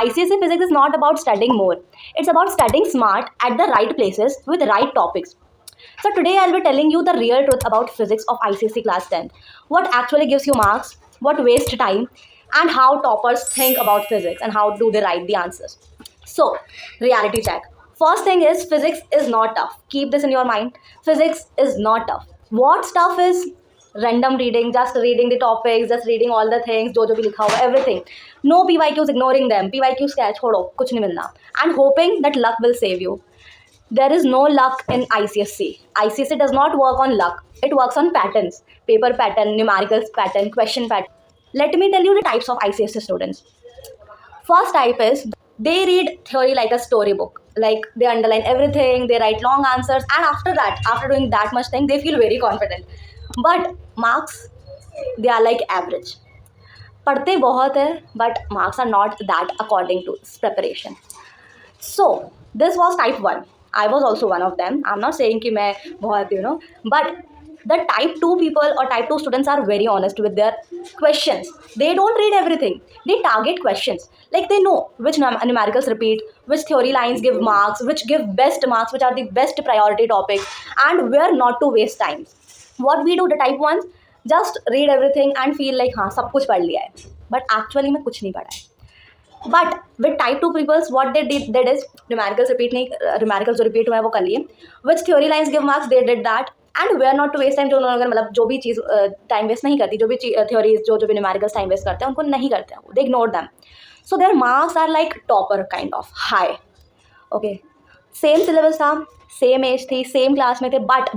ICSE physics is not about studying more. It's about studying smart at the right places with right topics. So today I'll be telling you the real truth about physics of ICSE class 10. What actually gives you marks, what wastes time, and how toppers think about physics and how do they write the answers. So, reality check. First thing is physics is not tough. Keep this in your mind. Physics is not tough. What stuff is random reading, just reading the topics, just reading all the things, जो भी लिखा हुआ, everything. No PYQs, ignoring them. PYQs क्या है, छोड़ो, कुछ नहीं मिलना. And hoping that luck will save you. There is no luck in ICSE. ICSE does not work on luck. It works on patterns. Paper pattern, numericals pattern, question pattern. Let me tell you the types of ICSE students. First type is they read theory like a storybook. Like they underline everything, they write long answers, and after that, after doing that much thing, they feel very confident. But marks, they are like average. पढ़ते बहुत है, but marks are not that according to preparation. So this was type 1. I was also one of them. I'm not saying कि मैं बहुत but the type 2 people or type 2 students are very honest with their questions. They don't read everything. They target questions. Like they know which numericals repeat, which theory lines give marks, which give best marks, which are the best priority topics, and where not to waste time. What we do, the type 1s, just read everything and feel like हाँ सब कुछ पढ़ लिया है. But actually में कुछ नहीं पढ़ा है. But with type 2 peoples, what they did is numericals repeat नहीं, numericals जो repeat हुआ है वो कर लिए. Which theory lines give marks, they did that. And where not to waste time, जो उन्होंने मतलब जो भी चीज़ टाइम वेस्ट नहीं करती, जो भी theories जो भी numericals टाइम वेस्ट करते हैं उनको नहीं करते हैं, they ignore them. So their marks are like topper kind of high. Okay, same syllabus था, same age थी, same class में थे, but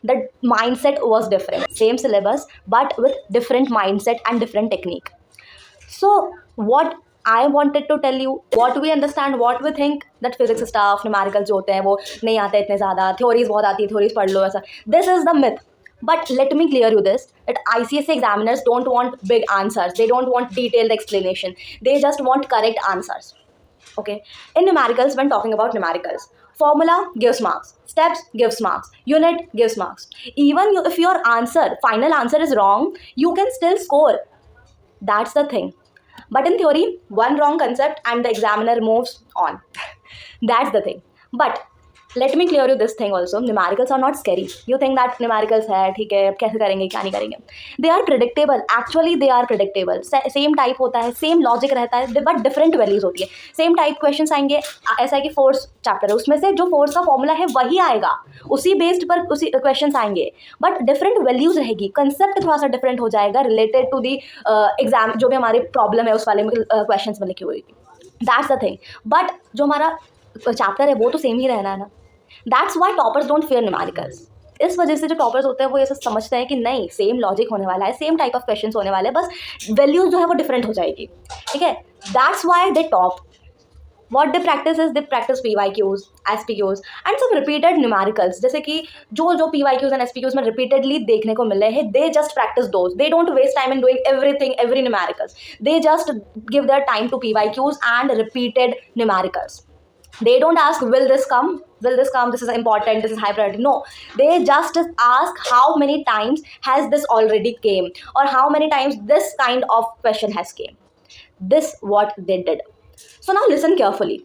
the mindset was different. Same syllabus but with different mindset and different technique. So what I wanted to tell you, what we understand, what we think that physics is tough, numericals जो होते हैं वो नहीं आते इतने ज़्यादा, theories बहुत आती है, theories पढ़ लो ऐसा. This is the myth. But let me clear you this, that ICSE examiners don't want big answers. They don't want detailed explanation. They just want correct answers. Okay. In numericals, when talking about numericals, formula gives marks, steps gives marks, unit gives marks. Even if your final answer is wrong, you can still score. That's the thing. But in theory, one wrong concept and the examiner moves on. That's the thing. But let me clear you this thing also. Numericals are not scary. You think that numericals है ठीक है कैसे करेंगे क्या नहीं करेंगे. They are predictable. Actually they are predictable. Same type होता है, same logic रहता है, but different values होती है. Same type questions आएंगे. ऐसा है कि फोर्स चैप्टर है, उसमें से जो फोर्स का फॉर्मूला है वही आएगा, उसी बेस्ड पर उसी क्वेश्चंस आएंगे, बट डिफरेंट वैल्यूज रहेगी. कंसेप्ट थोड़ा सा डिफरेंट हो जाएगा रिलेटेड टू दी एग्जाम जो भी हमारी प्रॉब्लम है उस वाले क्वेश्चंस में लिखी हुई. That's the thing. बट जो हमारा चैप्टर है वो तो सेम ही रहना है ना. That's why toppers don't fair numericals. इस वजह से जो टॉपर्स होते हैं वो ये सब समझते हैं कि नहीं सेम लॉजिक होने वाला है, सेम टाइप ऑफ क्वेश्चंस होने वाले हैं, बस वैल्यूज जो है वो डिफरेंट हो जाएगी. ठीक है. That's why they top. What they practice is they practice PYQs, SPQs and some repeated numericals. जैसे कि जो PYQs and SPQs में repeatedly देखने को मिल रहे हैं, they just practice those. They don't waste time in doing everything, every numericals. They just give their time to PYQs and repeated numericals. They don't ask, will this come? Will this come? This is important. This is high priority. No. They just ask how many times has this already came or how many times this kind of question has came. This what they did. So now listen carefully.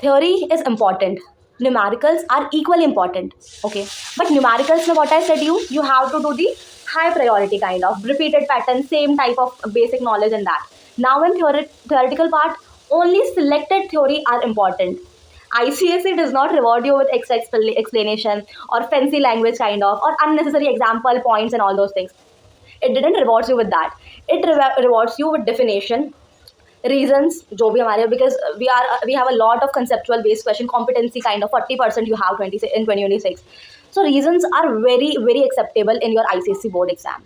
Theory is important. Numericals are equally important. Okay. But numericals, what I said you have to do the high priority kind of repeated pattern, same type of basic knowledge and that. Now in theoretical part, only selected theory are important. ICSE does not reward you with explanation or fancy language kind of or unnecessary example points and all those things. It didn't reward you with that. It rewards you with definition, reasons जो भी हमारे, because we have a lot of conceptual based question, competency kind of 40% you have in 2026. So reasons are very very acceptable in your ICSE board exam.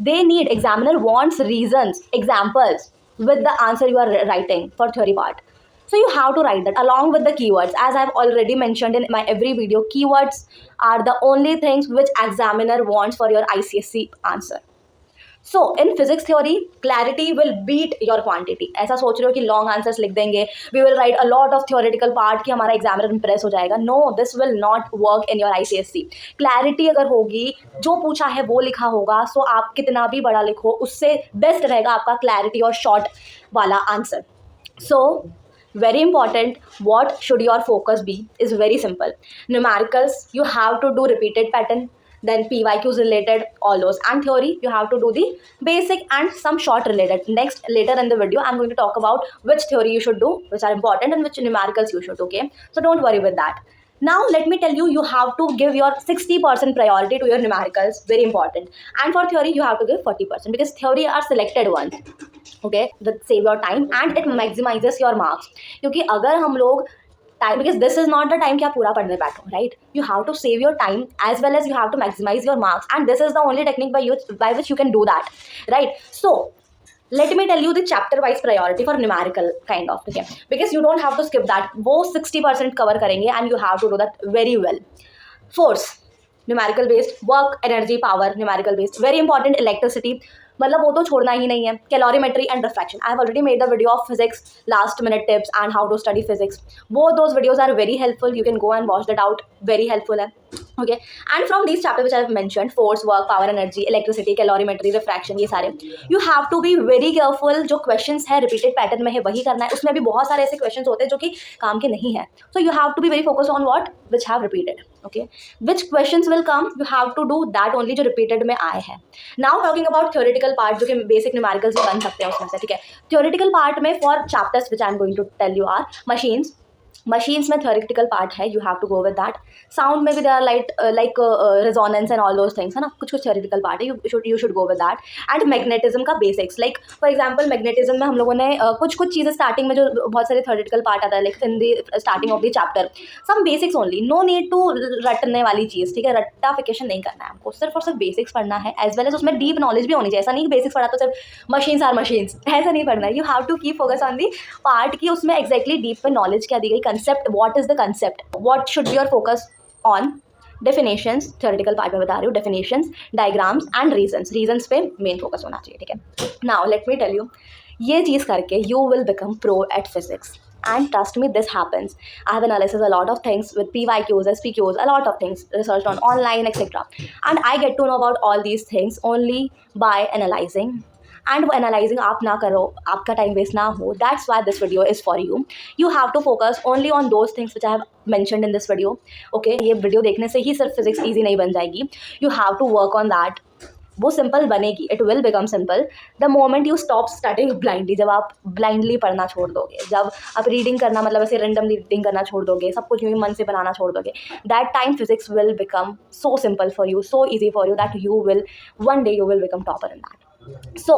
They need, examiner wants reasons, examples with the answer you are writing for theory part. So you have to write that along with the keywords. As I've already mentioned in my every video, keywords are the only things which examiner wants for your ICSE answer. So in physics theory, clarity will beat your quantity. ऐसा सोच रहे हो कि long answers लिख देंगे, we will write a lot of theoretical part कि हमारा examiner impress हो जाएगा. No, this will not work in your ICSE. Clarity अगर होगी, जो पूछा है वो लिखा होगा, so आप कितना भी बड़ा लिखो उससे बेस्ट रहेगा आपका clarity और short वाला answer. So, very important, what should your focus be is very simple. Numericals, you have to do repeated pattern, then PYQs related, all those. And theory, you have to do the basic and some short related. Next, later in the video, I'm going to talk about which theory you should do, which are important, and which numericals you should, okay? So don't worry with that. Now, let me tell you, you have to give your 60% priority to your numericals, very important. And for theory, you have to give 40% because theory are selected ones. Okay with save your time and it maximises your marks क्योंकि अगर हम लोग time because this is not the time कि आप पूरा पढ़ने बैठो right you have to save your time as well as you have to maximise your marks and this is the only technique by which you can do that right so let me tell you the chapter wise priority for numerical kind of okay because you don't have to skip that वो 60% cover करेंगे and you have to do that very well. Force numerical based, work energy power numerical based, very important, electricity मतलब वो तो छोड़ना ही नहीं है. Calorimetry and refraction, I have already made the video of physics, last minute tips and how to study physics. Both those videos are very helpful, you can go and watch that out, very helpful है. Okay, and from these chapters which I have mentioned, force, work, power, energy, electricity, calorimetry, refraction, ये सारे you have to be very careful. जो questions है repeated pattern में है वही करना है. उसमें भी बहुत सारे ऐसे questions होते हैं जो कि काम के नहीं है. So you have to be very focused on what which have repeated. Okay, which questions will come, you have to do that only जो repeated में आए हैं. Now talking about theoretical part जो कि basic numericals भी बन सकते हैं उसमें से, ठीक है. Theoretical part में for chapters which I am going to tell you are machines. Machines में थ्योरेटिकल पार्ट है, you have to go with that. Sound में भी there like resonance and all those things है ना, कुछ कुछ थ्योरेटिकल पार्ट है, you should go with that. And magnetism का basics, like for example magnetism में हम लोगों ने कुछ कुछ चीज़ें स्टार्टिंग में जो बहुत सारे थ्योरेटिकल पार्ट आता है like in the starting of the chapter some basics only, no need to रटने वाली चीज़, ठीक है. रट्टाफिकेशन नहीं करना है हमको, सिर्फ और सिर्फ बेसिक्स पढ़ना है एज वेल एज उसमें डीप नॉलेज भी होनी चाहिए. ऐसा नहीं कि बेसिक्स पढ़ा तो सिर्फ मशीन्स आर मशीन्स, ऐसा नहीं पढ़ना है. You have to keep focus on the part की उसमें एग्जैक्टली डीप में नॉलेज क्या दी गई, concept, what is the concept, what should be your focus on. Definitions, theoretical part में बता रही हूँ, definitions, diagrams and reasons पे main focus होना चाहिए, ठीक है. Now let me tell you, ये चीज़ करके you will become pro at physics. And trust me, this happens. I have analyzed a lot of things with PYQs, SPQs, a lot of things researched on online, etc. And I get to know about all these things only by analyzing. And वो analysing आप ना करो, आपका time waste ना हो. That's why this video is for you. You have to focus only on those things which I have mentioned in this video. Okay, ये video देखने से ही सिर्फ फिजिक्स ईजी नहीं बन जाएगी. You have to work on that. वो simple बनेगी, it will become simple the moment you stop studying blindly. जब आप ब्लाइंडली पढ़ना छोड़ दोगे, जब आप रीडिंग करना मतलब ऐसे रेंडमली रीडिंग करना छोड़ दोगे, सब कुछ यूँ मन से बनाना छोड़ दोगे, that time physics will become so simple for you, so easy for you that you will one day you will become topper in that. So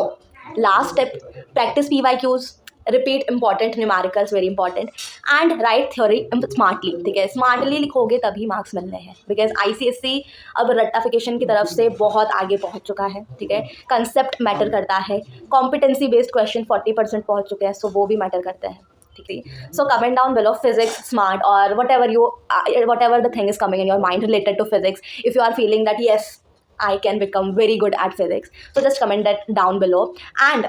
last step, practice PYQs, repeat important numericals, very important, and write theory smartly. ठीक है, smartly लिखोगे तभी marks मिलने हैं because ICSE अब रट्टाफिकेशन की तरफ से बहुत आगे पहुंच चुका है, ठीक है. कंसेप्ट मैटर करता है, कॉम्पिटेंसी बेस्ड क्वेश्चन 40% पहुंच चुके हैं, सो वो भी मैटर करते हैं, ठीक है. So comment down below physics smart और whatever the thing is coming in your mind related to physics. If you are feeling that yes, I can become very good at physics, so just comment that down below. And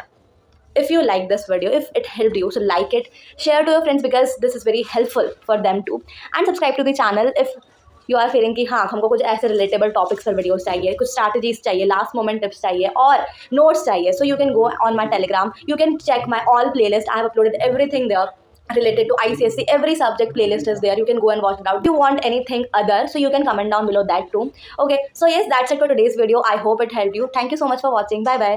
if you like this video, if it helped you, so like it, share to your friends because this is very helpful for them too, and subscribe to the channel if you are feeling कि हाँ हमको कुछ ऐसे relatable topics पर videos चाहिए, कुछ strategies चाहिए, last moment tips चाहिए और नोट्स चाहिए. So you can go on my Telegram, you can check my all playlist. I have uploaded everything there related to ICSE. Every subject playlist is there, you can go and watch it out. If you want anything other, so you can comment down below that too. Okay, so yes, that's it for today's video. I hope it helped you. Thank you so much for watching. Bye bye.